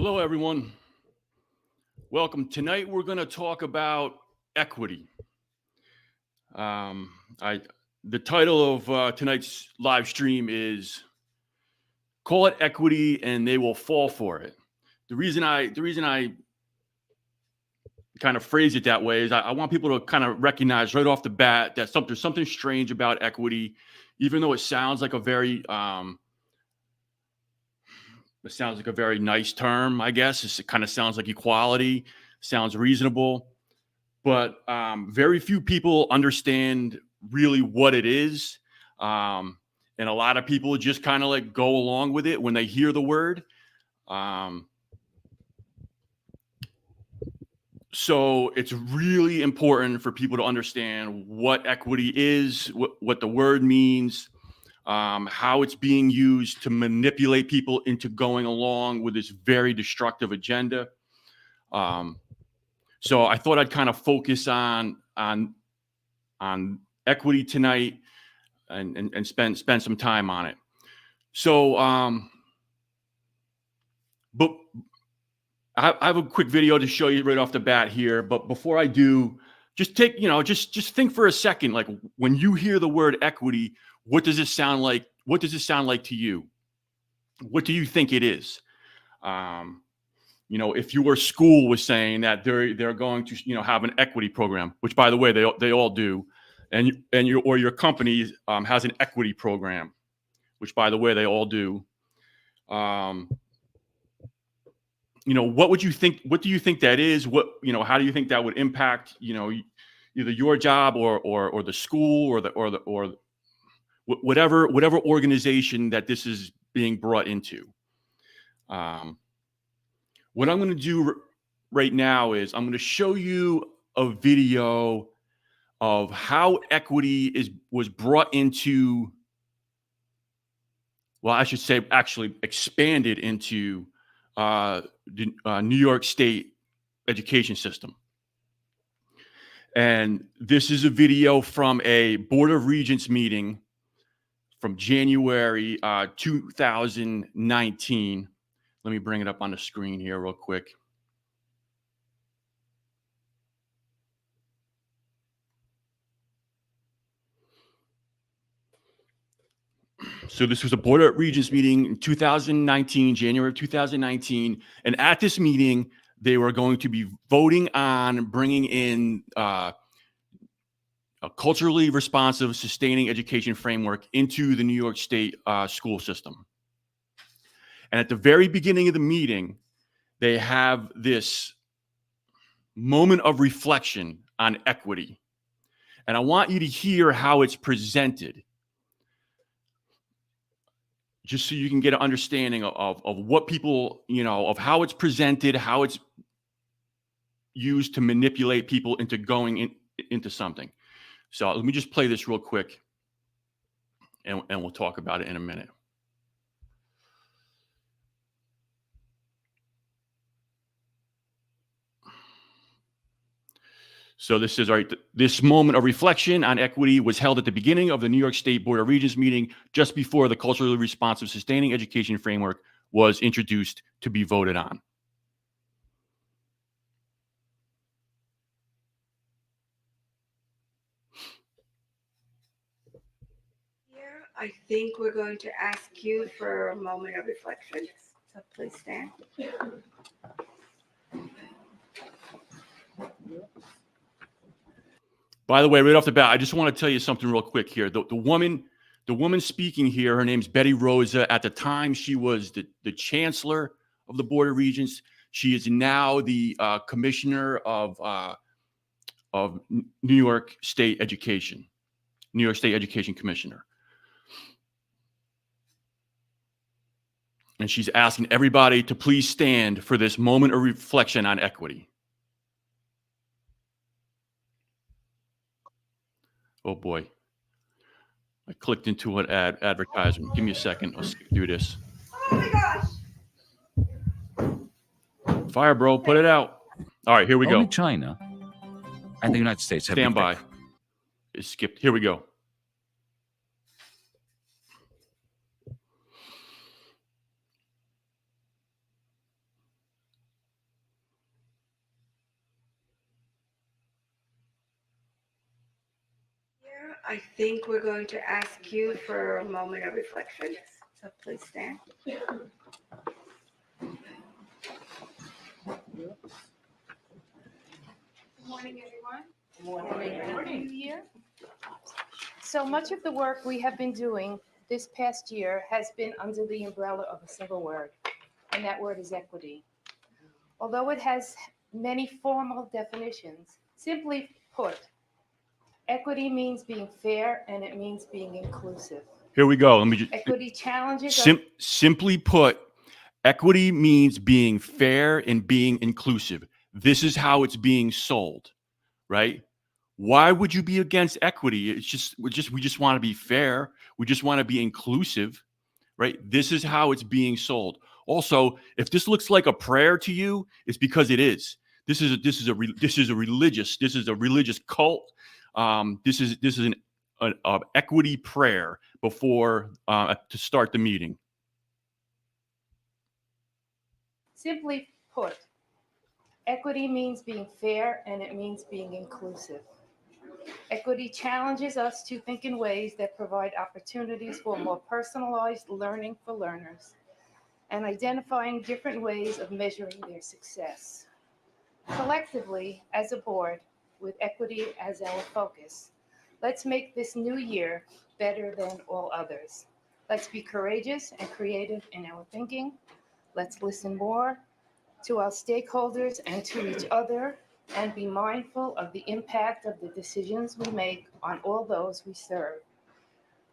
Hello, everyone. Welcome. Tonight, we're going to talk about equity. Um, I the title of tonight's live stream is "Call it equity, and they will fall for it." The reason I kind of phrase it that way is I want people to kind of recognize right off the bat that there's something strange about equity, even though it sounds like a very nice term. I guess it kind of sounds like equality, sounds reasonable. But very few people understand really what it is. And a lot of people just kind of like go along with it when they hear the word. So it's really important for people to understand what equity is, what the word means, how it's being used to manipulate people into going along with this very destructive agenda. So I thought I'd kind of focus on equity tonight and spend some time on it. So, but I have a quick video to show you right off the bat here. But before I do, just just think for a second. Like when you hear the word equity, what does it sound like? What does it sound like to you? What do you think it is? If your school was saying that they're going to have an equity program, which by the way they all do, and your company has an equity program, which by the way they all do. What would you think? What do you think that is? How do you think that would impact either your job or the school or whatever organization that this is being brought into? What I'm going to do right now is I'm going to show you a video of how equity was brought into, well, I should say actually expanded into the New York State education system. And this is a video from a Board of Regents meeting from January 2019. Let me bring it up on the screen here real quick. So this was a Board of Regents meeting in 2019, January of 2019. And at this meeting, they were going to be voting on bringing in a culturally responsive, sustaining education framework into the New York State school system. And at the very beginning of the meeting, they have this moment of reflection on equity. And I want you to hear how it's presented, just so you can get an understanding of what people, of how it's presented, how it's used to manipulate people into going into something. So let me just play this real quick, and we'll talk about it in a minute. So this is, all right, this moment of reflection on equity was held at the beginning of the New York State Board of Regents meeting, just before the culturally responsive sustaining education framework was introduced to be voted on. Here, I think we're going to ask you for a moment of reflection. So please stand. By the way, right off the bat, I just want to tell you something real quick here. The woman speaking here, her name's Betty Rosa. At the time, she was the chancellor of the Board of Regents. She is now the commissioner of New York State Education, New York State Education Commissioner. And she's asking everybody to please stand for this moment of reflection on equity. Oh boy. I clicked into an advertisement. Give me a second. I'll do this. Oh my gosh. Fire, bro. Put it out. All right, here we go. Only China and the United States have Stand by. It skipped. Here we go. I think we're going to ask you for a moment of reflection. So please stand. Good morning, everyone. New Year. So much of the work we have been doing this past year has been under the umbrella of a single word, and that word is equity. Although it has many formal definitions, simply put, equity means being fair and it means being inclusive. Here we go. Let me just Equity challenges simply put, equity means being fair and being inclusive. This is how it's being sold, right? Why would you be against equity? It's just we just want to be fair. We just want to be inclusive, right? This is how it's being sold. Also, if this looks like a prayer to you, it's because it is. This is a religious cult. This is an equity prayer before to start the meeting. Simply put, equity means being fair and it means being inclusive. Equity challenges us to think in ways that provide opportunities for more personalized learning for learners and identifying different ways of measuring their success. Collectively, as a board, with equity as our focus, let's make this new year better than all others. Let's be courageous and creative in our thinking. Let's listen more to our stakeholders and to each other, and be mindful of the impact of the decisions we make on all those we serve,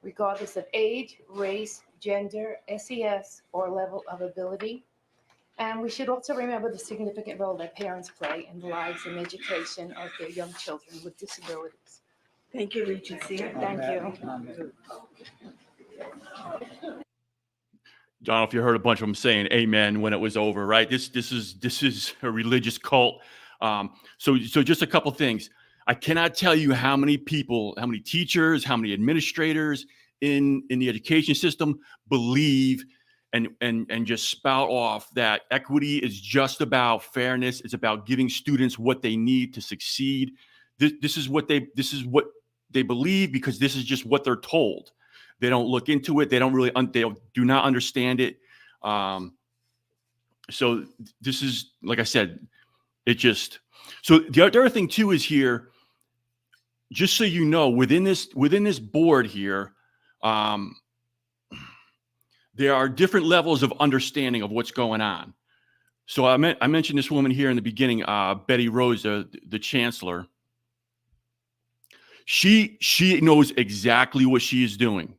regardless of age, race, gender, SES, or level of ability. And we should also remember the significant role that parents play in the lives and education of their young children with disabilities. Thank you, Regency. Thank you. I don't know if you heard a bunch of them saying amen when it was over, right? This is a religious cult. So just a couple things. I cannot tell you how many people, how many teachers, how many administrators in the education system believe and just spout off that equity is just about fairness. It's about giving students what they need to succeed. This is what they believe because this is just what they're told. They don't look into it. They don't really, they do not understand it. So this is, like I said, so the other thing too is here, just so you know, within this board here, there are different levels of understanding of what's going on. So I mentioned this woman here in the beginning, Betty Rose, the chancellor. She knows exactly what she is doing.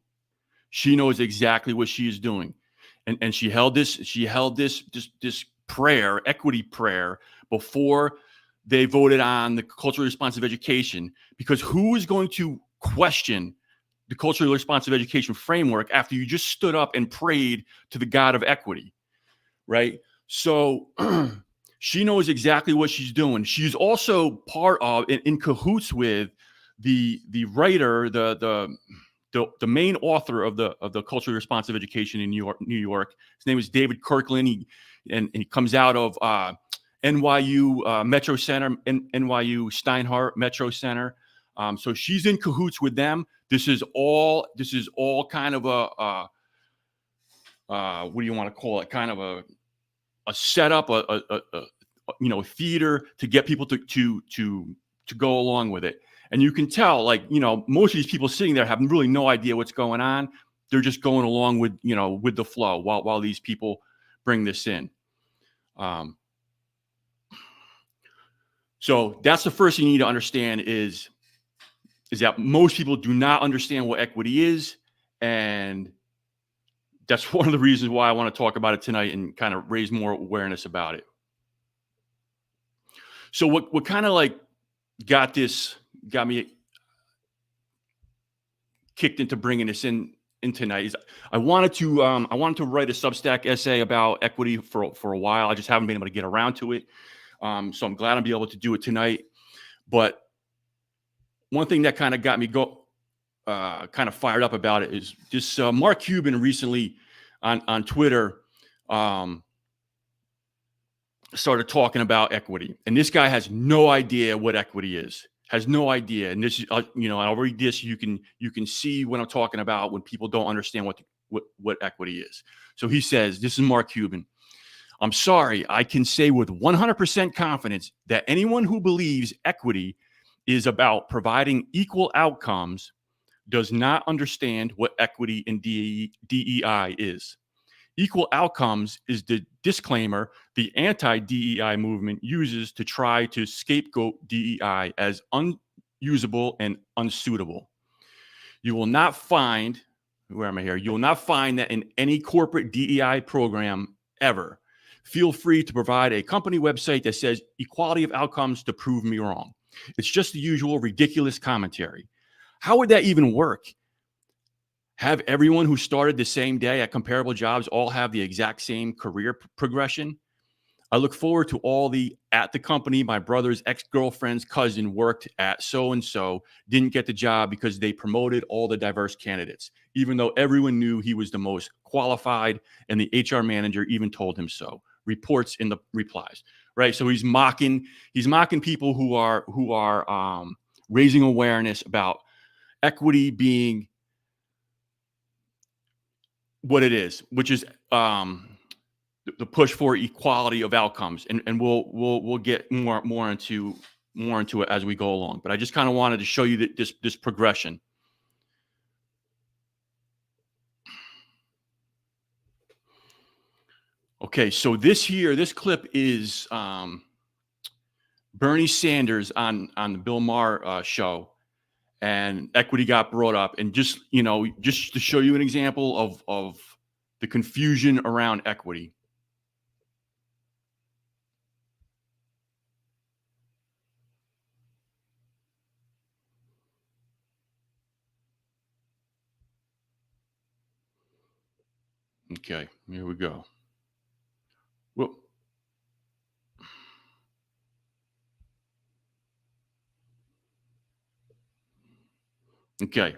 She knows exactly what she is doing. And she held this prayer, equity prayer, before they voted on the culturally responsive education, because who is going to question the culturally responsive education framework after you just stood up and prayed to the God of equity, right? So she knows exactly what she's doing. She's also part of, in cahoots with the writer, the main author of the culturally responsive education in New York. His name is David Kirkland. He comes out of NYU Metro Center, NYU Steinhardt Metro Center. So she's in cahoots with them. This is all kind of a what do you want to call it? Kind of a setup, a theater to get people to go along with it. And you can tell, like, most of these people sitting there have really no idea what's going on. They're just going along with the flow while these people bring this in. So that's the first thing you need to understand is that most people do not understand what equity is. And that's one of the reasons why I want to talk about it tonight and kind of raise more awareness about it. So what kind of like got me kicked into bringing this in tonight is I wanted to write a Substack essay about equity for a while. I just haven't been able to get around to it. So I'm glad I'll be able to do it tonight. But one thing that kind of got me kind of fired up about it is this Mark Cuban recently on Twitter started talking about equity. And this guy has no idea what equity is. has no idea. And this is, I'll read this. You can see what I'm talking about when people don't understand what equity is. So he says, this is Mark Cuban. I'm sorry, I can say with 100% confidence that anyone who believes equity is about providing equal outcomes does not understand what equity in DEI is. Equal outcomes is the disclaimer the anti-DEI movement uses to try to scapegoat DEI as unusable and unsuitable. You will not find, where am I here? You will not find that in any corporate DEI program ever. Feel free to provide a company website that says equality of outcomes to prove me wrong. It's just the usual ridiculous commentary. How would that even work? Have everyone who started the same day at comparable jobs all have the exact same career progression? I look forward to all at the company my brother's ex-girlfriend's cousin worked at so-and-so didn't get the job because they promoted all the diverse candidates, even though everyone knew he was the most qualified and the HR manager even told him so. Reports in the replies, right? So he's mocking people who are raising awareness about equity being what it is, which is the push for equality of outcomes, and we'll get more into it as we go along. But I just kind of wanted to show you that this progression. Okay, so this clip is Bernie Sanders on the Bill Maher show, and equity got brought up, and just to show you an example of the confusion around equity. Okay, here we go. Well, okay.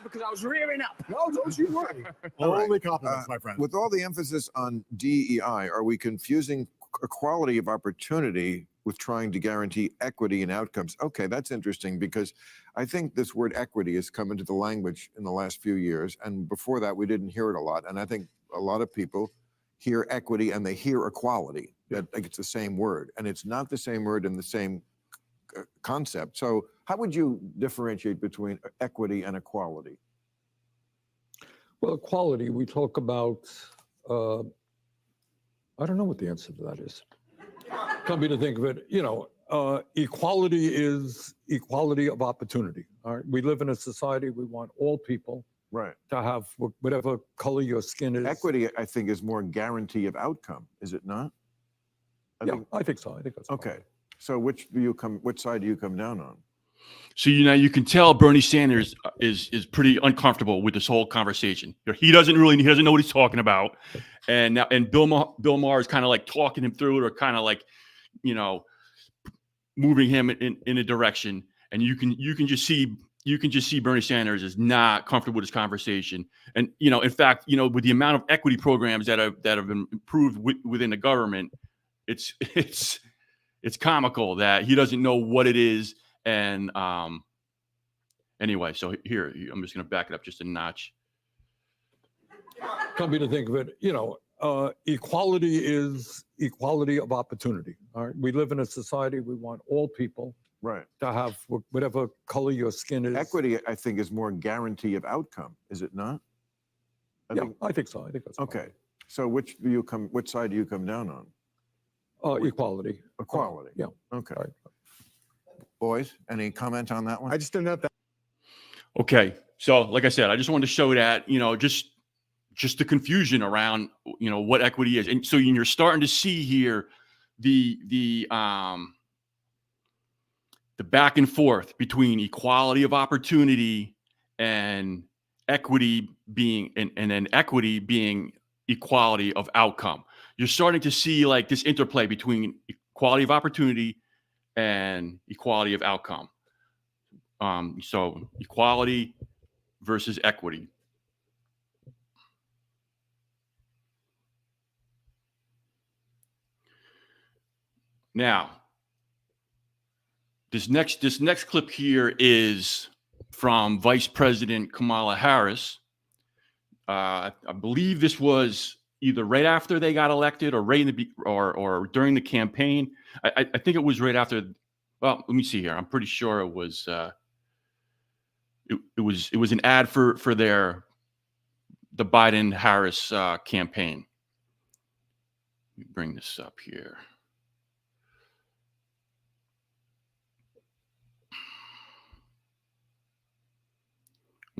Because I was rearing up. No, don't you worry. All right. Only compliments, my friend. With all the emphasis on DEI, are we confusing equality of opportunity with trying to guarantee equity in outcomes? Okay, that's interesting because I think this word equity has come into the language in the last few years. And before that, we didn't hear it a lot. And I think a lot of people hear equity and they hear equality. That like it's the same word. And it's not the same word in the same concept. So how would you differentiate between equity and equality? Well, equality, we talk about, I don't know what the answer to that is. Come to think of it, equality is equality of opportunity. All right? We live in a society, we want all people Right. to have whatever color your skin is. Equity, I think, is more guarantee of outcome, is it not? I think so. I think that's Okay. So which side do you come down on? So you can tell Bernie Sanders is pretty uncomfortable with this whole conversation. He doesn't know what he's talking about, and Bill Maher is kind of like talking him through it, or kind of like moving him in a direction, and you can just see Bernie Sanders is not comfortable with this conversation. And in fact, with the amount of equity programs that have been improved within the government, it's comical that he doesn't know what it is. And anyway, so here, I'm just going to back it up just a notch. Come to think of it, equality is equality of opportunity. All right? We live in a society, we want all people Right. to have whatever color your skin is. Equity, I think, is more guarantee of outcome, is it not? I think so. I think that's Okay. So which side do you come down on? equality. Equality. Yeah. Okay. Right. Boys, any comment on that one? I just didn't have that. Okay, so like I said, I just wanted to show that just the confusion around what equity is, and so you're starting to see here the back and forth between equality of opportunity and equity being and then equity being equality of outcome. You're starting to see like this interplay between equality of opportunity and equality of outcome. So equality versus equity. Now, This next clip here is from Vice President Kamala Harris. I believe this was either right after they got elected or right in the or during the campaign. I think it was right after. Well, let me see here. I'm pretty sure it was. It was an ad for the Biden-Harris campaign. Let me bring this up here.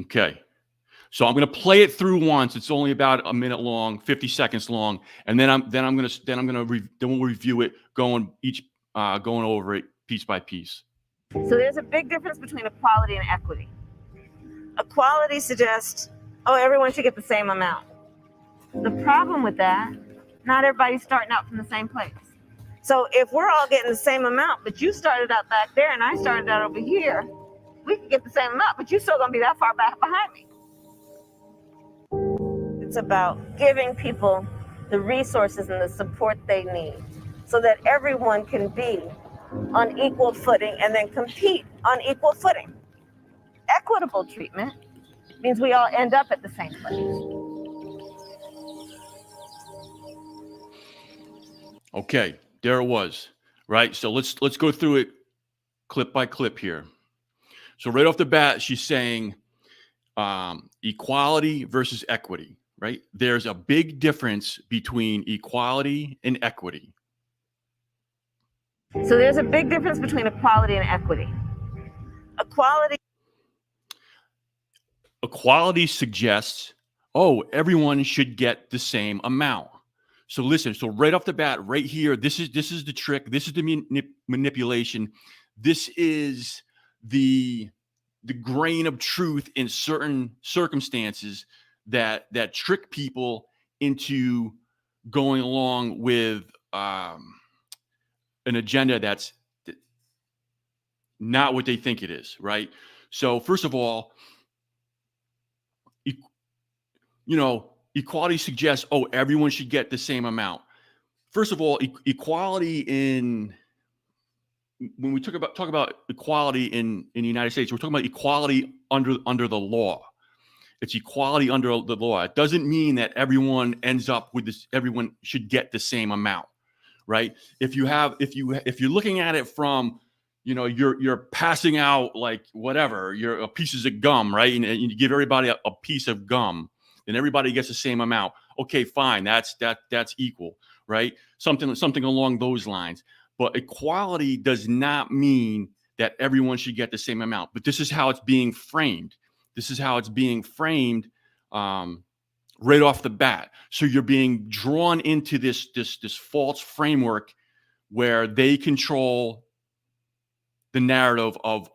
Okay. So I'm going to play it through once. It's only about a minute long, 50 seconds long, and then we'll review it, going over it piece by piece. So there's a big difference between equality and equity. Equality suggests, oh, everyone should get the same amount. The problem with that, not everybody's starting out from the same place. So if we're all getting the same amount, but you started out back there and I started out over here, we can get the same amount, but you're still going to be that far back behind me. It's about giving people the resources and the support they need so that everyone can be on equal footing and then compete on equal footing. Equitable treatment means we all end up at the same place. Okay, there it was, right? So let's go through it clip by clip here. So right off the bat, she's saying equality versus equity, right? There's a big difference between equality and equity. So there's a big difference between equality and equity. Equality suggests, oh, everyone should get the same amount. So listen, so right off the bat, right here, this is the trick. This is the manipulation. This is the grain of truth in certain circumstances that trick people into going along with an agenda that's not what they think it is, right? So first of all, equality suggests, oh, everyone should get the same amount. First of all, equality when we talk about equality in the United States, we're talking about equality under the law. It's equality under the law. It doesn't mean that everyone ends up with this. Everyone should get the same amount, right? If you're looking at it from, you're passing out like whatever, you're pieces of gum, right? And you give everybody a piece of gum, and everybody gets the same amount. Okay, fine, that's equal, right? Something along those lines. But equality does not mean that everyone should get the same amount. But this is how it's being framed. This is how it's being framed right off the bat. So you're being drawn into this false framework where they control the narrative of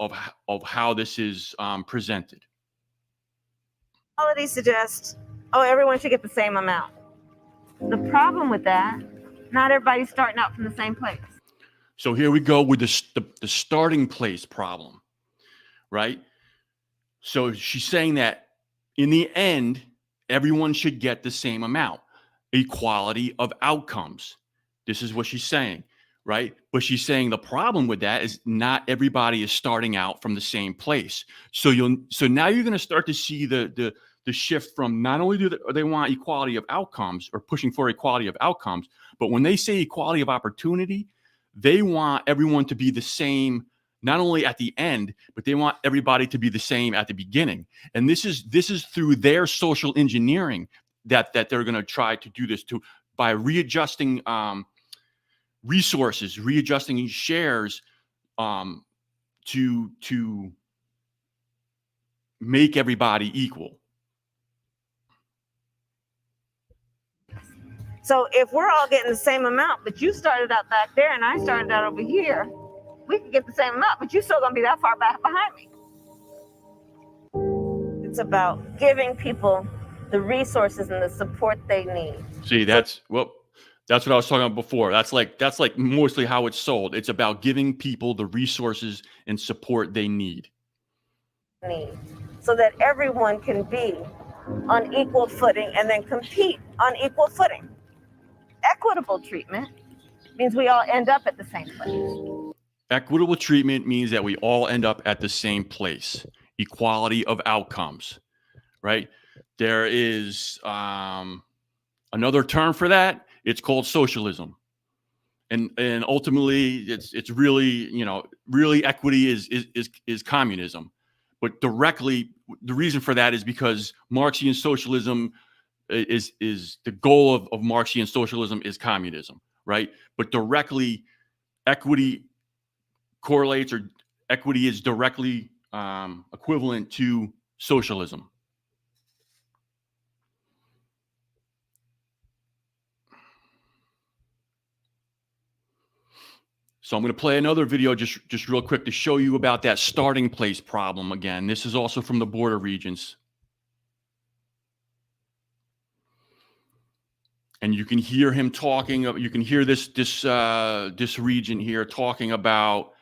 how this is presented. Equality suggests, oh, everyone should get the same amount. The problem with that, not everybody's starting out from the same place. So here we go with the starting place problem, right? So she's saying that in the end, everyone should get the same amount. Equality of outcomes. This is what she's saying, right? But she's saying the problem with that is not everybody is starting out from the same place. So now you're going to start to see the shift from not only do they want equality of outcomes or pushing for equality of outcomes, but when they say equality of opportunity, they want everyone to be the same, not only at the end, but they want everybody to be the same at the beginning. And this is through their social engineering that they're going to try to do this by readjusting resources, readjusting shares to make everybody equal. So if we're all getting the same amount, but you started out back there and I started out over here, we can get the same amount, but you're still going to be that far back behind me. It's about giving people the resources and the support they need. See, that's what I was talking about before. That's like mostly how it's sold. It's about giving people the resources and support they need. So that everyone can be on equal footing and then compete on equal footing. Equitable treatment means we all end up at the same place. Equitable treatment means that we all end up at the same place. Equality of outcomes, right? There is another term for that. It's called socialism. And ultimately it's really, really equity is communism. But directly, the reason for that is because Marxian socialism is the goal of Marxian socialism is communism, right? But directly, equity correlates, or equity is directly equivalent to socialism. So I'm going to play another video just real quick to show you about that starting place problem again. This is also from the border regions. And you can hear him talking. You can hear this region here talking about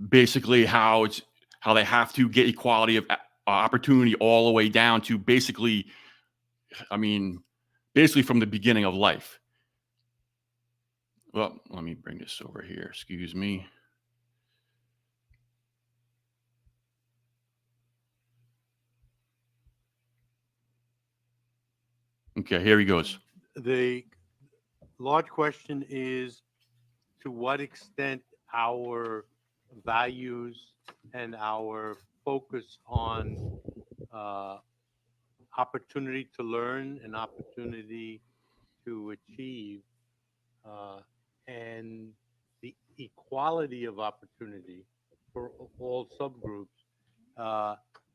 basically how they have to get equality of opportunity all the way down to basically, basically from the beginning of life. Well, let me bring this over here. Excuse me. Okay, here he goes. The large question is to what extent our values and our focus on opportunity to learn and opportunity to achieve and the equality of opportunity for all subgroups.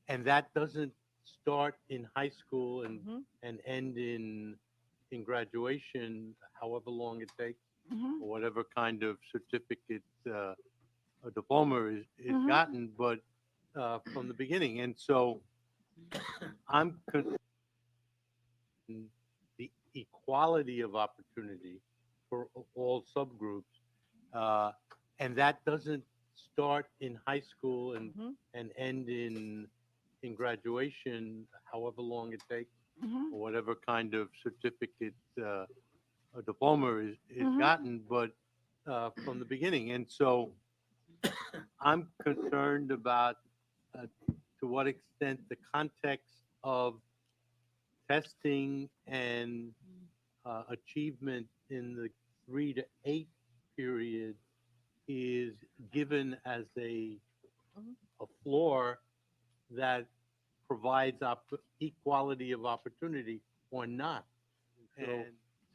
And that doesn't start in high school and end in graduation, however long it takes, or whatever kind of certificate a diploma is gotten, but from the beginning. And so I'm concerned the equality of opportunity for all subgroups, and that doesn't start in high school and end in graduation, however long it takes, or whatever kind of certificate a diploma is gotten, but from the beginning. And so I'm concerned about to what extent the context of testing and achievement in the 3 to 8 period is given as a floor that provides equality of opportunity or not. And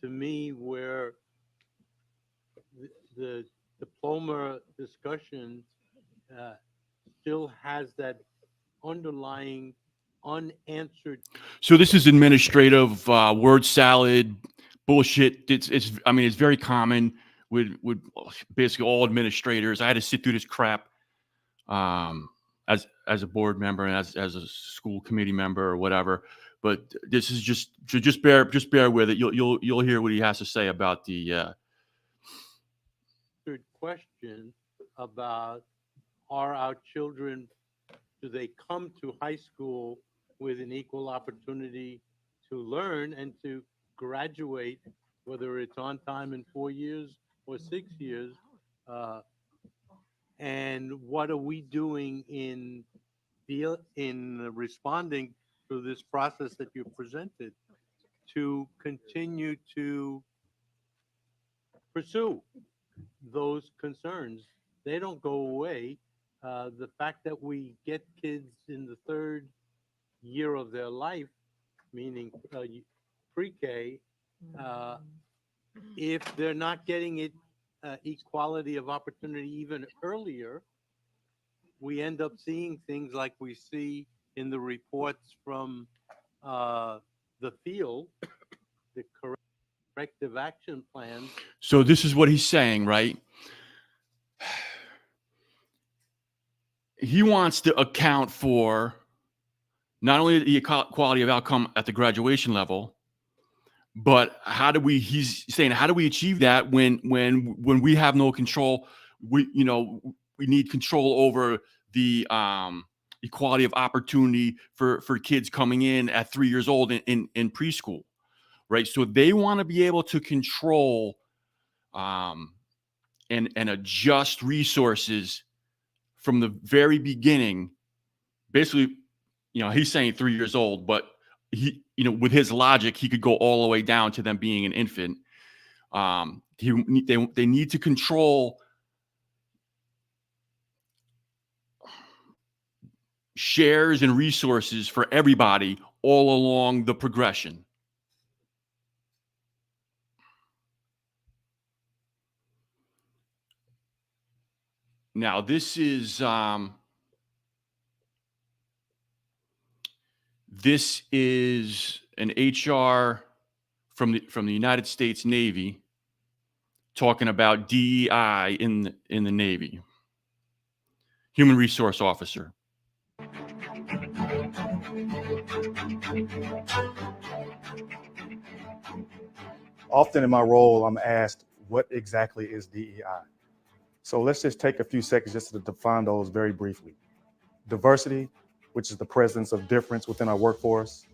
to me, where the diploma discussion still has that underlying unanswered. So this is administrative word salad bullshit. It's very common with basically all administrators. I had to sit through this crap as a board member and as a school committee member or whatever. But this is just bear with it. You'll hear what he has to say about the question about are our children, do they come to high school with an equal opportunity to learn and to graduate, whether it's on time in 4 years or 6 years? And what are we doing in responding to this process that you presented to continue to pursue those concerns? They don't go away. The fact that we get kids in the 3rd year of their life, meaning pre-K, if they're not getting it equality of opportunity even earlier, we end up seeing things like we see in the reports from the field, the corrective action plans. So this is what he's saying, right? He wants to account for not only the equality of outcome at the graduation level, but he's saying, how do we achieve that when we have no control? We need control over the equality of opportunity for kids coming in at 3 years old in preschool, right? So they want to be able to control and adjust resources from the very beginning. Basically, he's saying 3 years old, but he, with his logic, he could go all the way down to them being an infant. They need to control shares and resources for everybody all along the progression. Now, this is an HR from the United States Navy talking about DEI in the Navy. Human resource officer. Often in my role, I'm asked, what exactly is DEI? So let's just take a few seconds just to define those very briefly. Diversity, which is the presence of difference within our workforce.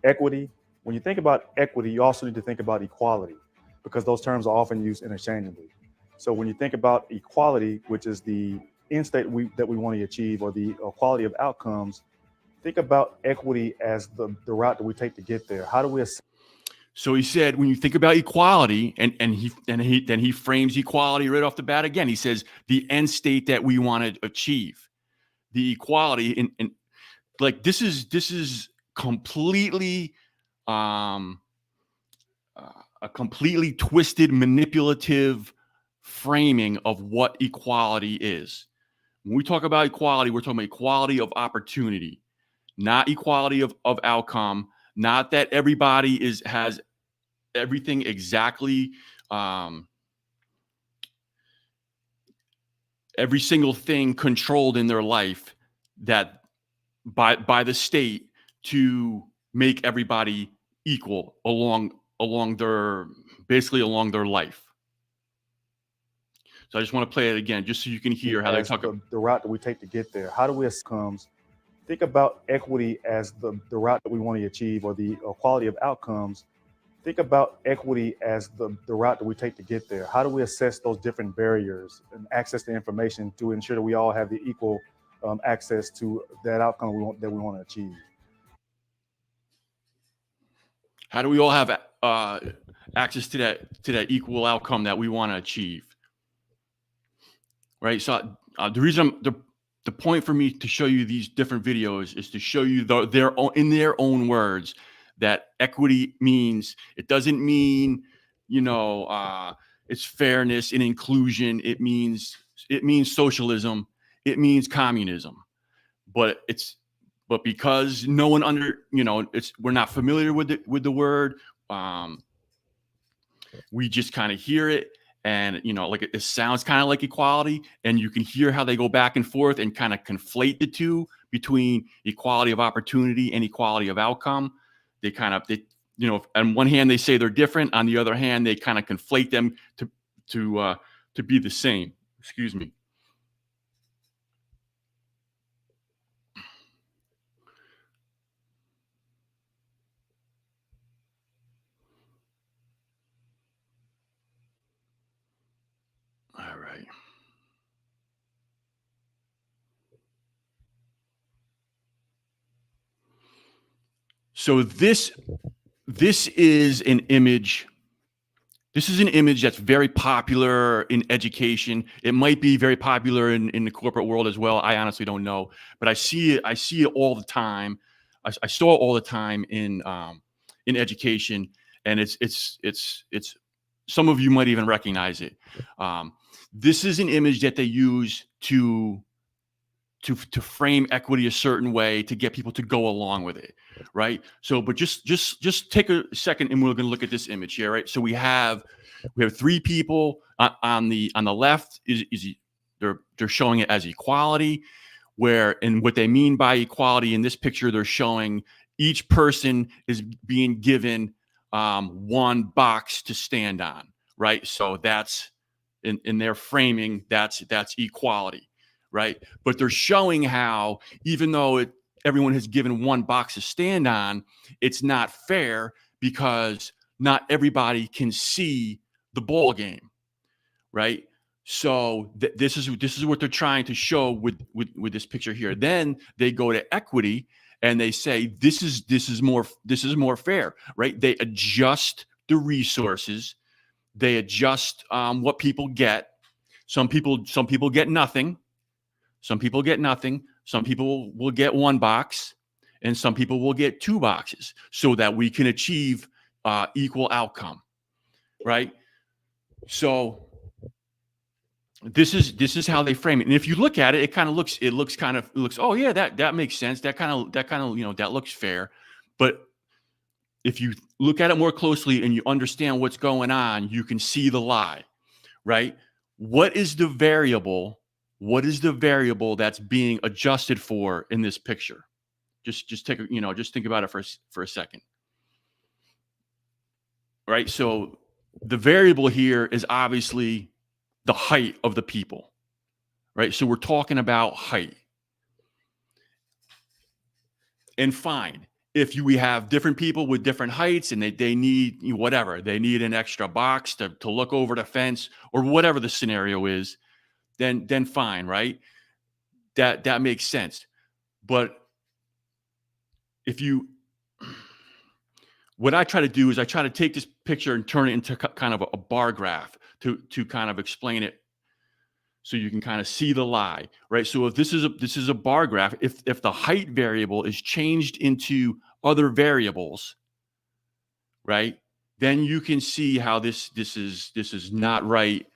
Equity, when you think about equity, you also need to think about equality, because those terms are often used interchangeably. So when you think about equality, which is the end state that we want to achieve, or the equality of outcomes, think about equity as the route that we take to get there. How do we assess? So he said, when you think about equality, and he frames equality right off the bat again. He says the end state that we want to achieve, the equality, and like this is completely a completely twisted, manipulative framing of what equality is. When we talk about equality, we're talking about equality of opportunity, not equality of outcome. Not that everybody has everything exactly, every single thing controlled in their life that by the state to make everybody equal along their life. So I just want to play it again, just so you can hear how they talk about the route that we take to get there. How do we comes? Think about equity as the route that we want to achieve, or the equality of outcomes. Think about equity as the route that we take to get there. How do we assess those different barriers and access to information to ensure that we all have the equal access to that outcome that we want to achieve? How do we all have access to that equal outcome that we want to achieve? Right. So the reason the point for me to show you these different videos is to show you in their own words that equity means, it doesn't mean, it's fairness and inclusion. It means socialism. It means communism. But because no one we're not familiar with the word. We just kind of hear it, and like it sounds kind of like equality, and you can hear how they go back and forth and kind of conflate the two between equality of opportunity and equality of outcome. They on one hand they say they're different, on the other hand they kind of conflate them to be the same. Excuse me. All right. So this is an image. This is an image that's very popular in education. It might be very popular in the corporate world as well. I honestly don't know, but I see it all the time. I saw it all the time in education, and it's some of you might even recognize it. This is an image that they use to frame equity a certain way to get people to go along with it, right? So, but just take a second, and we're going to look at this image here, right? So we have three people on the left. They're showing it as equality, and what they mean by equality in this picture, they're showing each person is being given one box to stand on, right? So that's in their framing, that's equality. Right. But they're showing how, even though everyone has given one box to stand on, it's not fair because not everybody can see the ball game. right? So this is what they're trying to show with this picture here. Then they go to equity and they say this is more fair, right? They adjust the resources, they adjust what people get. Some people get nothing. Some people get nothing. Some people will get one box, and some people will get two boxes, so that we can achieve equal outcome, right? So this is how they frame it. And if you look at it, it looks oh yeah, that makes sense. That kind of that looks fair. But if you look at it more closely and you understand what's going on, you can see the lie, right? What is the variable? What is the variable that's being adjusted for in this picture? Just take just think about it for a second. Right? So the variable here is obviously the height of the people. Right? So we're talking about height. And fine, if we have different people with different heights and they need whatever, they need an extra box to look over the fence or whatever the scenario is, then fine, right? That makes sense. But what I try to do is I try to take this picture and turn it into kind of a bar graph to kind of explain it, so you can kind of see the lie, right? So if this is a bar graph, if the height variable is changed into other variables, right, then you can see how this is not right,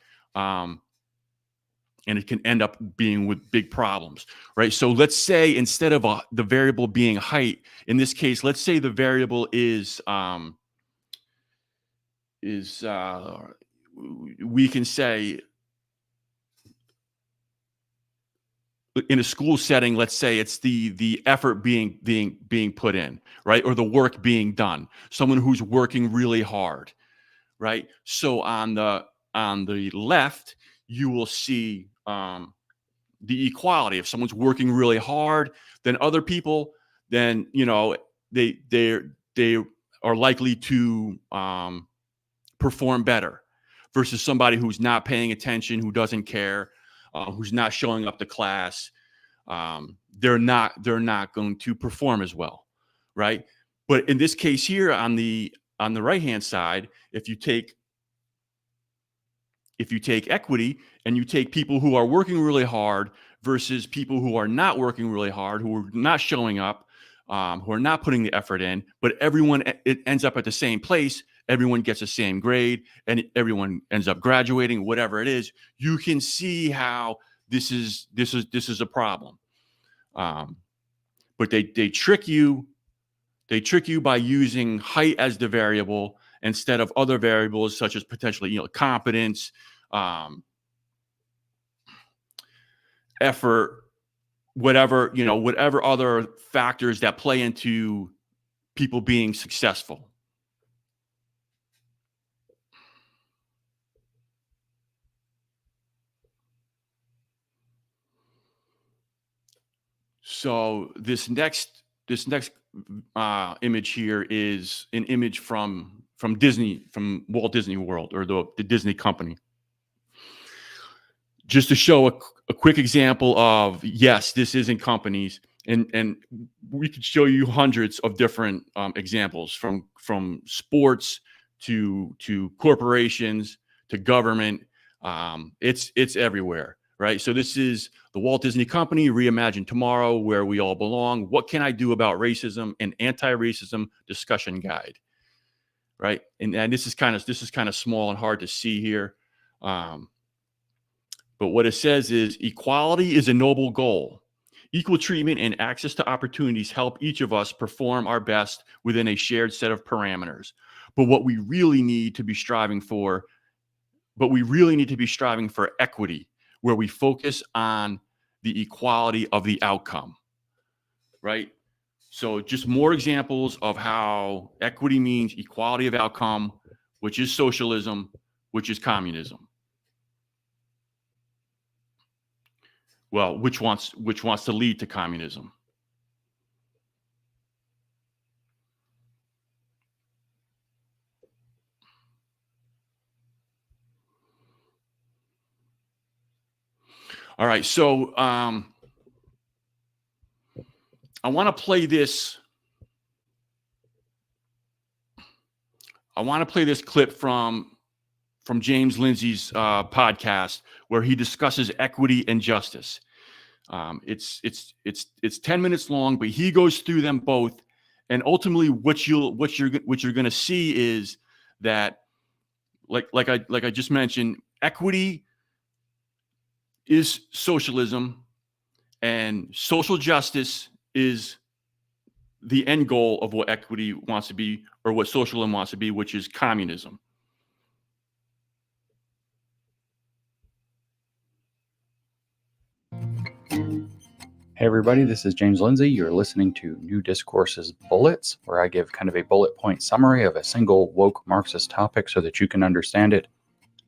and it can end up being with big problems, right? So let's say instead of the variable being height, in this case, let's say the variable is we can say in a school setting, let's say it's the effort being put in, right? Or the work being done. Someone who's working really hard, right? So on the left, you will see the equality. If someone's working really hard, then other people, then they are likely to perform better versus somebody who's not paying attention, who doesn't care, who's not showing up to class. They're not going to perform as well, right? But in this case here on the right hand side, if you take equity and you take people who are working really hard versus people who are not working really hard, who are not showing up, who are not putting the effort in, but everyone it ends up at the same place, everyone gets the same grade, and everyone ends up graduating, whatever it is, you can see how this is a problem. But they trick you. They trick you by using height as the variable instead of other variables such as potentially competence, effort, whatever other factors that play into people being successful. So this next image here is an image from Disney, from Walt Disney World, or the Disney company. Just to show a quick example of, yes, this is in companies, and we could show you hundreds of different examples from sports to corporations to government. It's everywhere, right? So this is the Walt Disney Company, Reimagine Tomorrow, Where We All Belong. What can I do about racism? An anti-racism discussion guide, right? And this is kind of small and hard to see here. But what it says is equality is a noble goal. Equal treatment and access to opportunities help each of us perform our best within a shared set of parameters. But we really need to be striving for equity, where we focus on the equality of the outcome, right? So just more examples of how equity means equality of outcome, which is socialism, which is communism. Well, which wants to lead to communism? All right, so I want to play this. I want to play this clip from James Lindsay's podcast where he discusses equity and justice. It's 10 minutes long, but he goes through them both, and ultimately, what you're going to see is that, like I just mentioned, equity is socialism, and social justice is the end goal of what equity wants to be, or what socialism wants to be, which is communism. Hey everybody, this is James Lindsay. You're listening to New Discourses Bullets, where I give kind of a bullet point summary of a single woke Marxist topic so that you can understand it.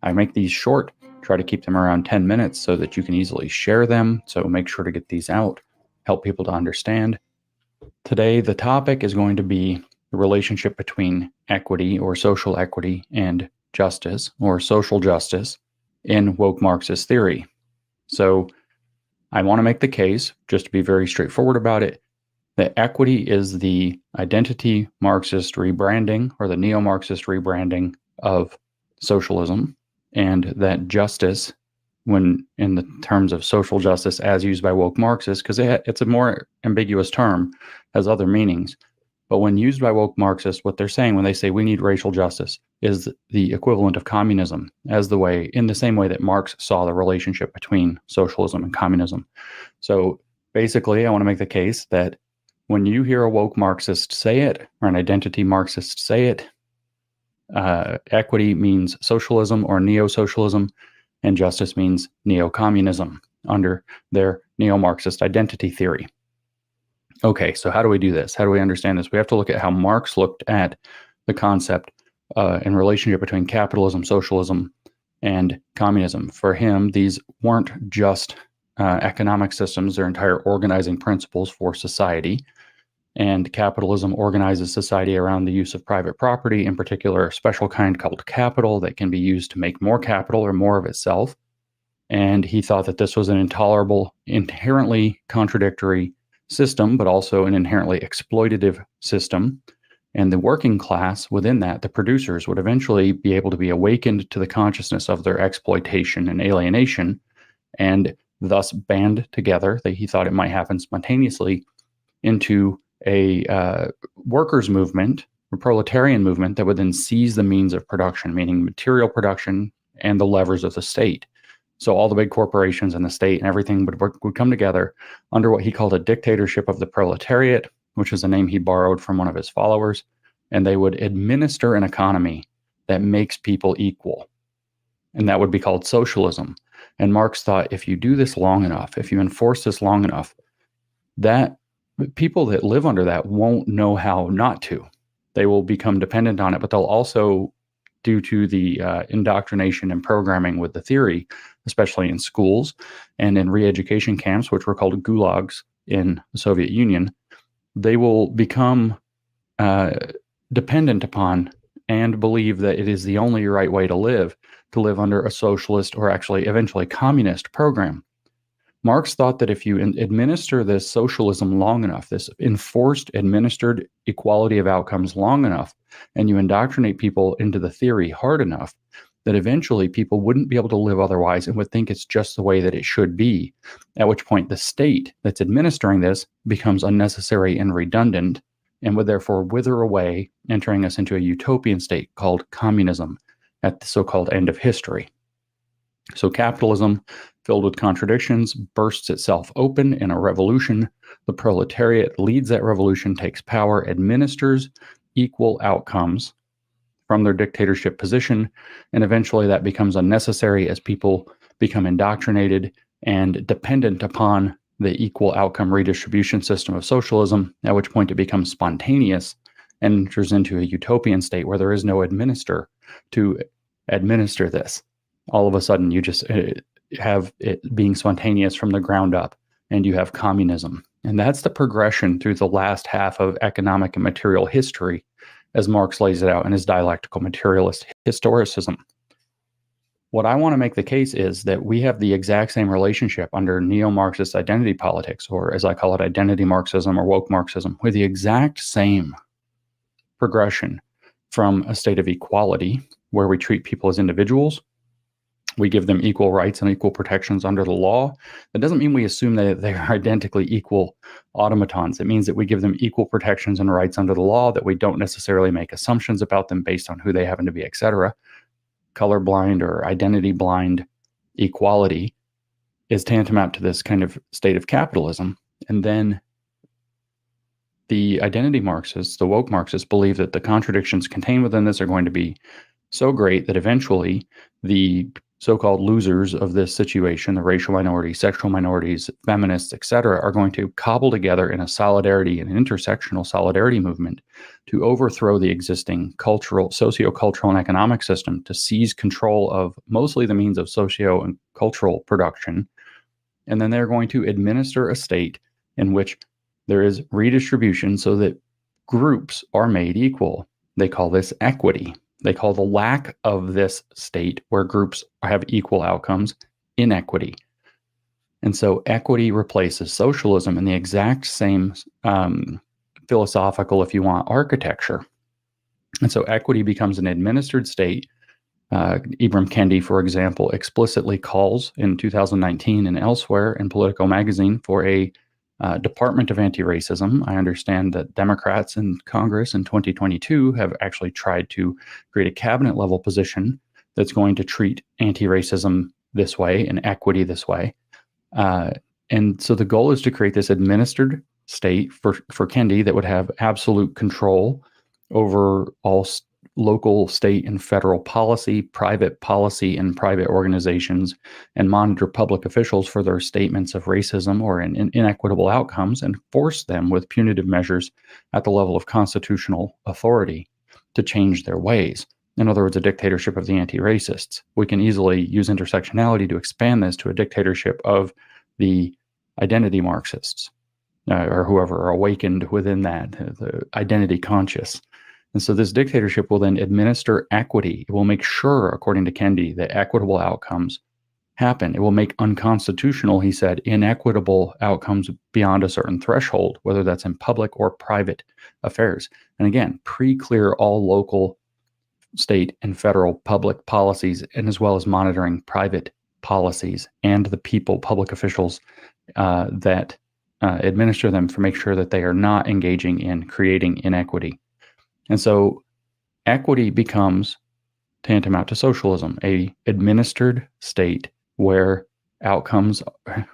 I make these short, try to keep them around 10 minutes so that you can easily share them. So make sure to get these out, help people to understand. Today, the topic is going to be the relationship between equity or social equity and justice or social justice in woke Marxist theory. So I want to make the case, just to be very straightforward about it, that equity is the identity Marxist rebranding or the neo-Marxist rebranding of socialism, and that justice, when in the terms of social justice as used by woke Marxists, because it's a more ambiguous term, has other meanings. But when used by woke Marxists, what they're saying when they say we need racial justice is the equivalent of communism, in the same way that Marx saw the relationship between socialism and communism. So basically, I want to make the case that when you hear a woke Marxist say it, or an identity Marxist say it, equity means socialism or neo-socialism, and justice means neo-communism under their neo-Marxist identity theory. Okay, so how do we do this? How do we understand this? We have to look at how Marx looked at the concept and relationship between capitalism, socialism, and communism. For him, these weren't just economic systems, they're entire organizing principles for society. And capitalism organizes society around the use of private property, in particular, a special kind called capital that can be used to make more capital or more of itself. And he thought that this was an intolerable, inherently contradictory system, but also an inherently exploitative system. And the working class within that, the producers, would eventually be able to be awakened to the consciousness of their exploitation and alienation, and thus band together, that he thought it might happen spontaneously, into a workers' movement, a proletarian movement that would then seize the means of production, meaning material production and the levers of the state. So all the big corporations and the state and everything would come together under what he called a dictatorship of the proletariat, which is a name he borrowed from one of his followers, and they would administer an economy that makes people equal. And that would be called socialism. And Marx thought if you do this long enough, if you enforce this long enough, that people that live under that won't know how not to. They will become dependent on it, but they'll also, due to the indoctrination and programming with the theory, especially in schools and in re-education camps, which were called gulags in the Soviet Union, they will become dependent upon and believe that it is the only right way to live under a socialist or actually eventually communist program. Marx thought that if you administer this socialism long enough, this enforced, administered equality of outcomes long enough, and you indoctrinate people into the theory hard enough, that eventually people wouldn't be able to live otherwise and would think it's just the way that it should be, at which point the state that's administering this becomes unnecessary and redundant and would therefore wither away, entering us into a utopian state called communism at the so-called end of history. So capitalism, filled with contradictions, bursts itself open in a revolution. The proletariat leads that revolution, takes power, administers equal outcomes from their dictatorship position, and eventually that becomes unnecessary as people become indoctrinated and dependent upon the equal outcome redistribution system of socialism, at which point it becomes spontaneous and enters into a utopian state where there is no administrator to administer this. All of a sudden, you just have it being spontaneous from the ground up, and you have communism. And that's the progression through the last half of economic and material history, as Marx lays it out in his dialectical materialist historicism. what I want to make the case is that we have the exact same relationship under neo-Marxist identity politics, or as I call it, identity Marxism or woke Marxism, with the exact same progression from a state of equality where we treat people as individuals. We give them equal rights and equal protections under the law. That doesn't mean we assume that they are identically equal automatons. It means that we give them equal protections and rights under the law, that we don't necessarily make assumptions about them based on who they happen to be, etc. Colorblind or identity blind equality is tantamount to this kind of state of capitalism. And then the identity Marxists, the woke Marxists, believe that the contradictions contained within this are going to be so great that eventually the so-called losers of this situation, the racial minorities, sexual minorities, feminists, etc., are going to cobble together in a solidarity, an intersectional solidarity movement to overthrow the existing cultural, socio-cultural, and economic system, to seize control of mostly the means of socio and cultural production. And then they're going to administer a state in which there is redistribution so that groups are made equal. They call this equity. They call the lack of this state where groups have equal outcomes inequity. And so equity replaces socialism in the exact same philosophical, if you want, architecture. And so equity becomes an administered state. Ibram Kendi, for example, explicitly calls in 2019 and elsewhere in Politico magazine for a Department of Anti-Racism. I understand that Democrats in Congress in 2022 have actually tried to create a cabinet level position that's going to treat anti-racism this way and equity this way. And so the goal is to create this administered state for Kendi that would have absolute control over all local, state, and federal policy, and private organizations, and monitor public officials for their statements of racism or inequitable outcomes, and force them with punitive measures at the level of constitutional authority to change their ways. In other words, a dictatorship of the anti-racists. We can easily use intersectionality to expand this to a dictatorship of the identity Marxists, or whoever are awakened within that, the identity conscious. And so this dictatorship will then administer equity. It will make sure, according to Kendi, that equitable outcomes happen. It will make unconstitutional, he said, inequitable outcomes beyond a certain threshold, whether that's in public or private affairs. And again, pre-clear all local, state, and federal public policies, and as well as monitoring private policies and the people, public officials that administer them, for make sure that they are not engaging in creating inequity. And so equity becomes tantamount to socialism, a administered state where outcomes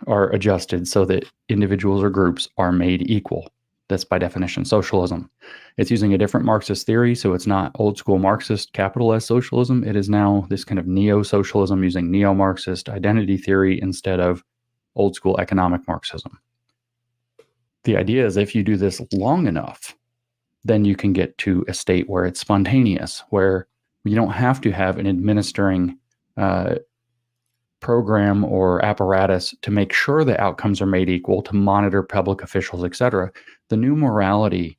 are adjusted so that individuals or groups are made equal. That's by definition socialism. It's using a different Marxist theory, so it's not old school Marxist capital S socialism. It is now this kind of neo-socialism using neo-Marxist identity theory instead of old school economic Marxism. The idea is if you do this long enough, then you can get to a state where it's spontaneous, where you don't have to have an administering program or apparatus to make sure the outcomes are made equal, to monitor public officials, etc. The new morality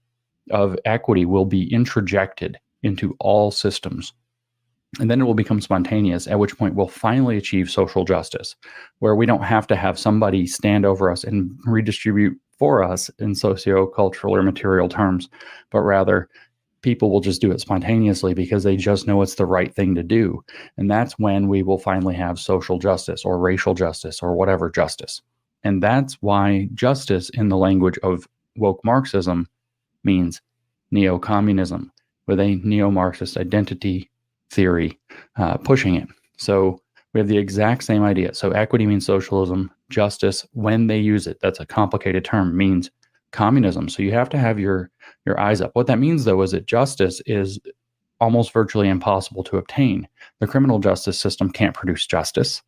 of equity will be introjected into all systems. And then it will become spontaneous, at which point we'll finally achieve social justice, where we don't have to have somebody stand over us and redistribute for us in socio-cultural or material terms, but rather people will just do it spontaneously because they just know it's the right thing to do. And that's when we will finally have social justice or racial justice or whatever justice. And that's why justice in the language of woke Marxism means neo-communism, with a neo-Marxist identity theory pushing it. So we have the exact same idea. So equity means socialism. Justice, when they use it, that's a complicated term, means communism. So you have to have your eyes up. What that means, though, is that justice is almost virtually impossible to obtain. The criminal justice system can't produce justice.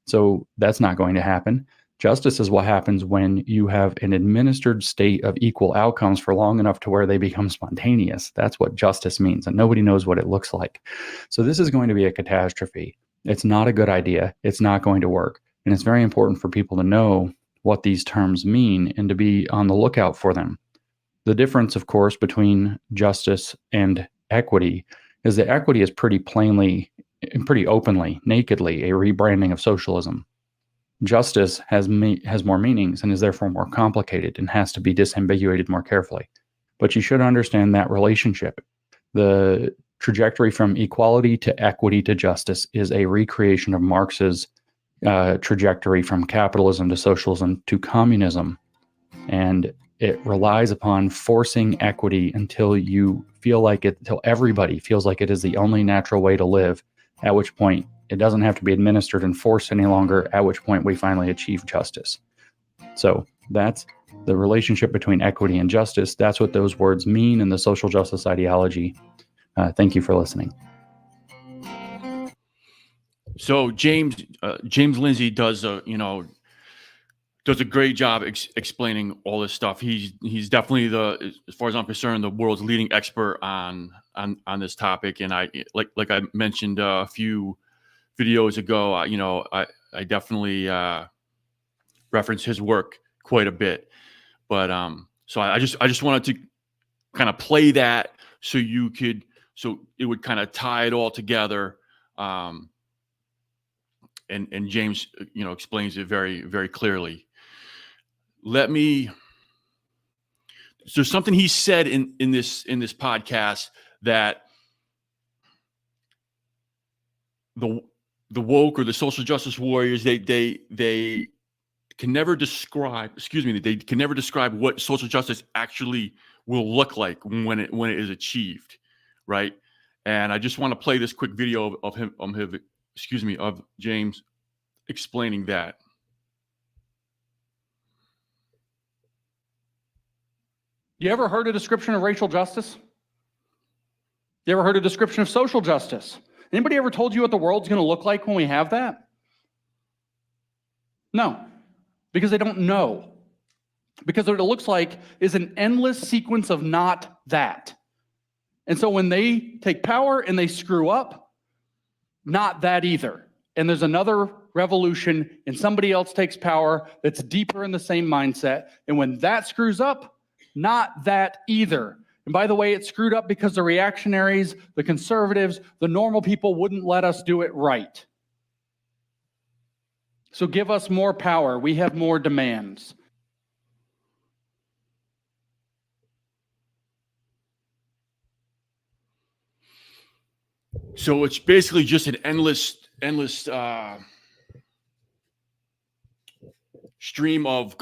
So that's not going to happen. Justice is what happens when you have an administered state of equal outcomes for long enough to where they become spontaneous. That's what justice means, and nobody knows what it looks like. So this is going to be a catastrophe. It's not a good idea. It's not going to work. And it's very important for people to know what these terms mean and to be on the lookout for them. The difference, of course, between justice and equity is that equity is pretty plainly pretty openly, nakedly, a rebranding of socialism. Justice has more meanings and is therefore more complicated and has to be disambiguated more carefully. But you should understand that relationship. The trajectory from equality to equity to justice is a recreation of Marx's trajectory from capitalism to socialism to communism. And it relies upon forcing equity until everybody feels like it is the only natural way to live, at which point it doesn't have to be administered and forced any longer, at which point we finally achieve justice. So that's the relationship between equity and justice. That's what those words mean in the social justice ideology. Thank you for listening. So James Lindsay does a great job explaining all this stuff. He's definitely as far as I'm concerned, the world's leading expert on this topic. And I like I mentioned a few videos ago, I definitely reference his work quite a bit. But so I just wanted to kind of play that so it would kind of tie it all together. And James, explains it very, very clearly. There's something he said in this podcast that the woke or the social justice warriors, they can never describe, they can never describe what social justice actually will look like when it is achieved, right? And I just want to play this quick video of James explaining that. You ever heard a description of racial justice? You ever heard a description of social justice? Anybody ever told you what the world's going to look like when we have that? No, because they don't know. Because what it looks like is an endless sequence of not that. And so when they take power and they screw up, not that either. And there's another revolution and somebody else takes power that's deeper in the same mindset. And when that screws up, not that either. And by the way, it screwed up because the reactionaries, the conservatives, the normal people wouldn't let us do it right. So give us more power. We have more demands. So it's basically just an endless stream of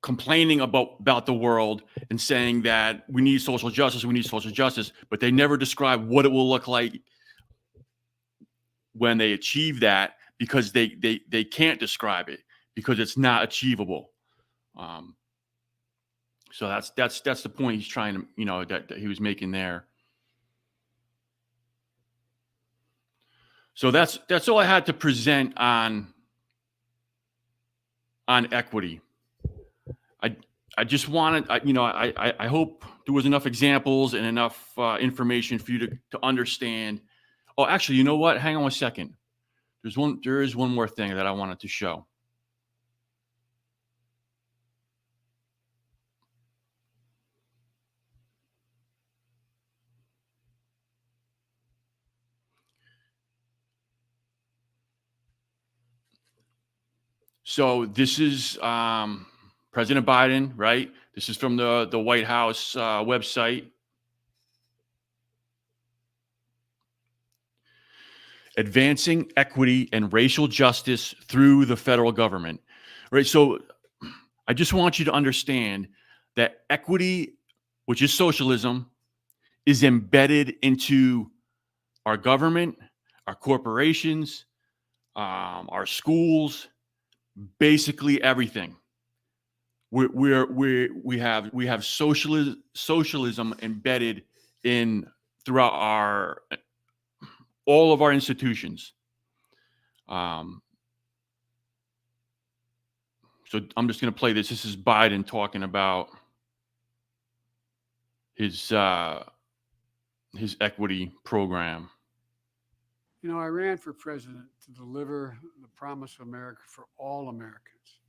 complaining about the world and saying that we need social justice, but they never describe what it will look like when they achieve that, because they can't describe it because it's not achievable. So that's the point he's trying to, that he was making there. So that's all I had to present on equity. I just wanted, I hope there was enough examples and enough information for you to understand. Oh, actually, you know what? Hang on a second. There is one more thing that I wanted to show. So this is President Biden, right? This is from the White House website. Advancing equity and racial justice through the federal government, right? So I just want you to understand that equity, which is socialism, is embedded into our government, our corporations, our schools, basically everything. We have socialism embedded in throughout all of our institutions. So I'm just going to play this. This is Biden talking about his equity program. I ran for president to deliver the promise of America for all Americans.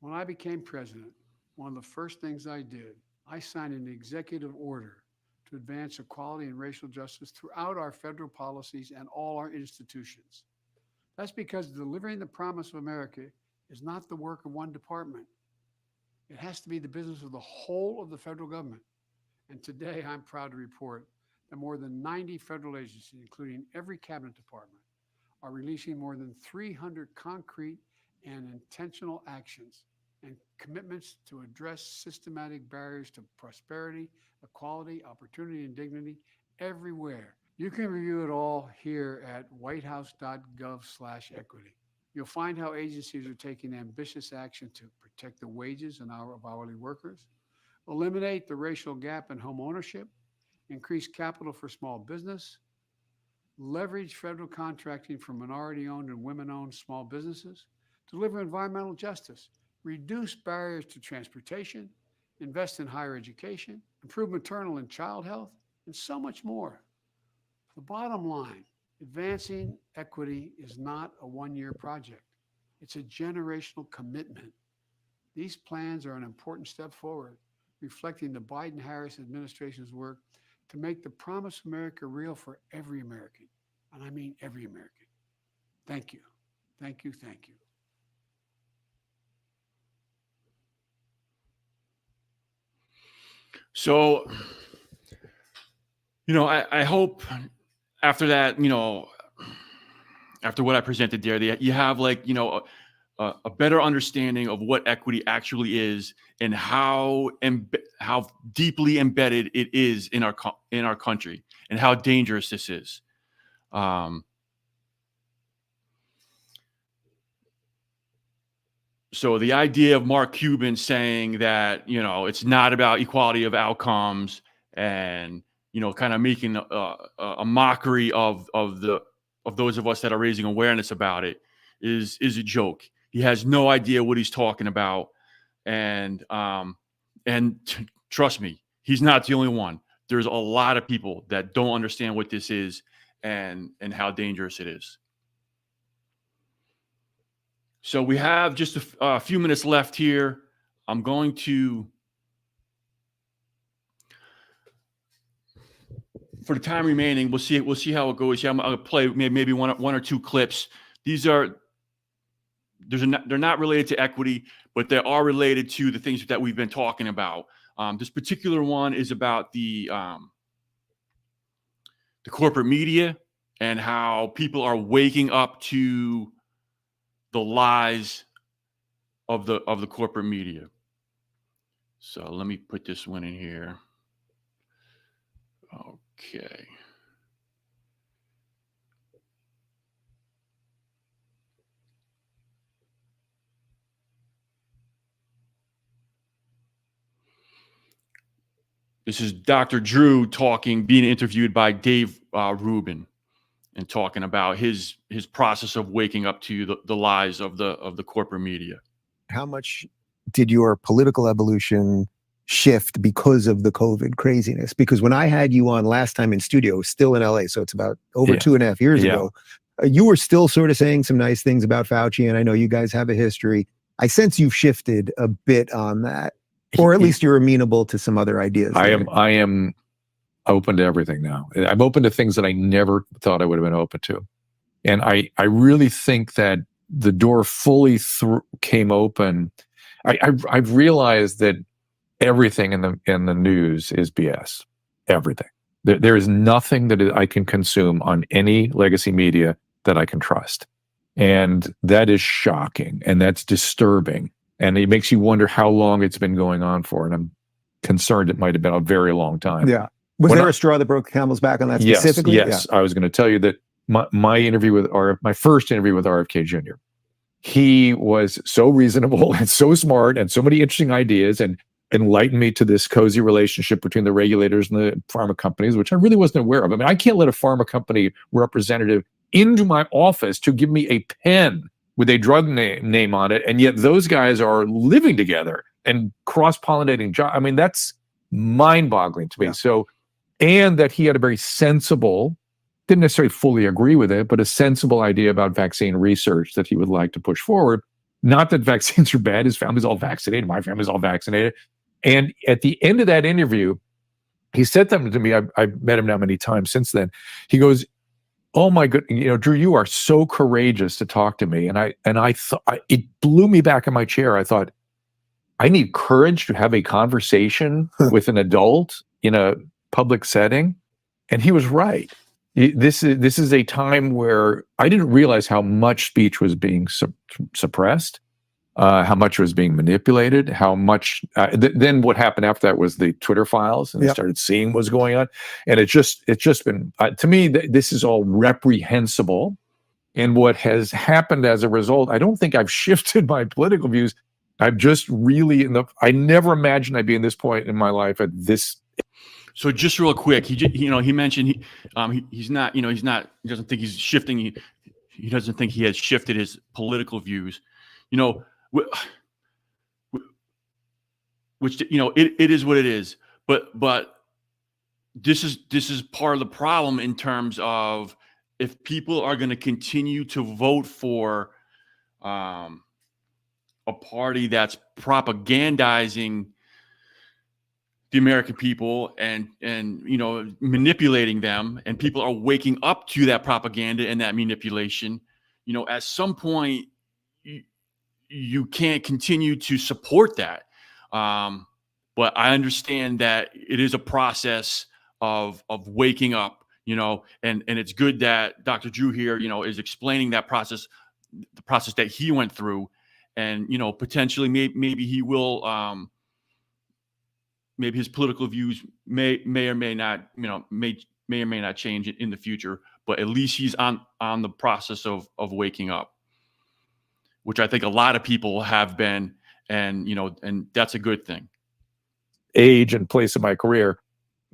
When I became president, one of the first things I did, I signed an executive order to advance equality and racial justice throughout our federal policies and all our institutions. That's because delivering the promise of America is not the work of one department. It has to be the business of the whole of the federal government. And today, I'm proud to report that more than 90 federal agencies, including every cabinet department, are releasing more than 300 concrete and intentional actions and commitments to address systematic barriers to prosperity, equality, opportunity, and dignity everywhere. You can review it all here at whitehouse.gov/equity. You'll find how agencies are taking ambitious action to protect the wages of hourly workers, eliminate the racial gap in home ownership, increase capital for small business, leverage federal contracting for minority-owned and women-owned small businesses, deliver environmental justice, reduce barriers to transportation, invest in higher education, improve maternal and child health, and so much more. The bottom line, advancing equity is not a one-year project. It's a generational commitment. These plans are an important step forward, reflecting the Biden-Harris administration's work to make the promise of America real for every American. And I mean every American. Thank you. Thank you. Thank you. So, I hope after that, after what I presented there, you have a better understanding of what equity actually is and how deeply embedded it is in our country and how dangerous this is. So the idea of Mark Cuban saying that, it's not about equality of outcomes and, kind of making a mockery of those of us that are raising awareness about it is a joke. He has no idea what he's talking about. And trust me, he's not the only one. There's a lot of people that don't understand what this is and how dangerous it is. So we have just a few minutes left here. I'm going to, for the time remaining, we'll see how it goes. Yeah, I'm going to play maybe one or two clips. They're not related to equity, but they are related to the things that we've been talking about. This particular one is about the corporate media and how people are waking up to the lies of the corporate media. So let me put this one in here. Okay. This is Dr. Drew being interviewed by Dave Rubin, and talking about his process of waking up to the lies of the corporate media. How much did your political evolution shift because of the COVID craziness? Because when I had you on last time in studio, still in LA, so it's about over 2.5 years ago, you were still sort of saying some nice things about Fauci, and I know you guys have a history. I sense you've shifted a bit on that, or at least you're amenable to some other ideas. I am open to everything now. I'm open to things that I never thought I would have been open to. And I really think that the door fully came open. I've realized that everything in the news is BS. Everything. There is nothing that I can consume on any legacy media that I can trust. And that is shocking, and that's disturbing. And it makes you wonder how long it's been going on for. And I'm concerned it might have been a very long time. Yeah. Was there a straw that broke the camel's back on that specifically? Yes. I was going to tell you that my interview with my first interview with RFK Jr., he was so reasonable and so smart and so many interesting ideas and enlightened me to this cozy relationship between the regulators and the pharma companies, which I really wasn't aware of. I mean, I can't let a pharma company representative into my office to give me a pen with a drug name on it, and yet those guys are living together and cross-pollinating jobs. I mean, that's mind-boggling to me. So, and that he had a very sensible, didn't necessarily fully agree with it, but a sensible idea about vaccine research that he would like to push forward. Not that vaccines are bad. His family's all vaccinated. My family's all vaccinated. And at the end of that interview, he said something to me. I've met him now many times since then. He goes, "Oh my good, Drew, you are so courageous to talk to me." And I thought it blew me back in my chair. I thought, I need courage to have a conversation with an adult in a public setting, and he was right. This is a time where I didn't realize how much speech was being suppressed, how much was being manipulated, how much. Then what happened after that was the Twitter files, and I started seeing what's going on, and it's just been to me this is all reprehensible. And what has happened as a result, I don't think I've shifted my political views. I'm just really I never imagined I'd be in this point in my life at this. So just real quick, he mentioned he's not, he doesn't think he's shifting. He doesn't think he has shifted his political views, which, it is what it is. But this is part of the problem in terms of if people are going to continue to vote for a party that's propagandizing the American people and manipulating them, and people are waking up to that propaganda and that manipulation, at some point you can't continue to support that. But I understand that it is a process of waking up, and it's good that Dr. Drew here, is explaining that process, the process that he went through, and, potentially maybe he will, maybe his political views may or may not, may or may not change in the future, but at least he's on the process of waking up, which I think a lot of people have been, and, and that's a good thing. Age and place in my career,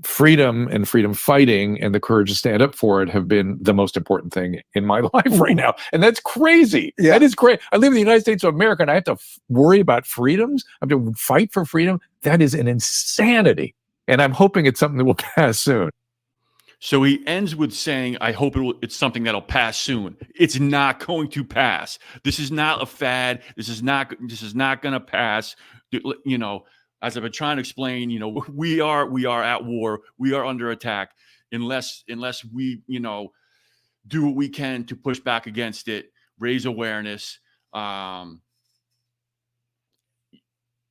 freedom and freedom fighting and the courage to stand up for it have been the most important thing in my life right now. And that's crazy. Yeah. That is great. I live in the United States of America and I have to worry about freedoms. I have to fight for freedom. That is an insanity. And I'm hoping it's something that will pass soon. So he ends with saying, I hope it's something that'll pass soon. It's not going to pass. This is not a fad. This is not going to pass. As I've been trying to explain, we are at war. We are under attack. Unless we, do what we can to push back against it, raise awareness.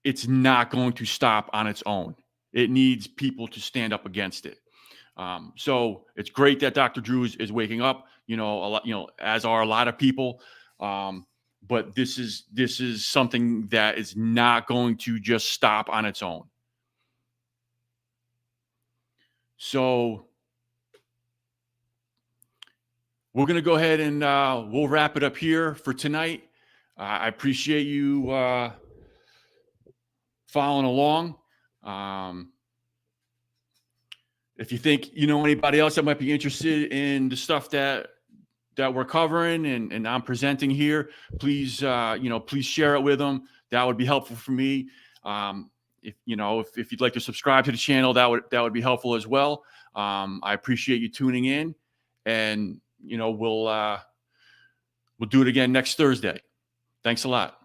It's not going to stop on its own. It needs people to stand up against it. So it's great that Dr. Drew is waking up. A lot, as are a lot of people. But this is something that is not going to just stop on its own. So we're going to go ahead and we'll wrap it up here for tonight. I appreciate you following along. If you think anybody else that might be interested in the stuff that we're covering and I'm presenting here, please please share it with them. That would be helpful for me. If you'd like to subscribe to the channel, that would be helpful as well. I appreciate you tuning in, and we'll do it again next Thursday. Thanks a lot.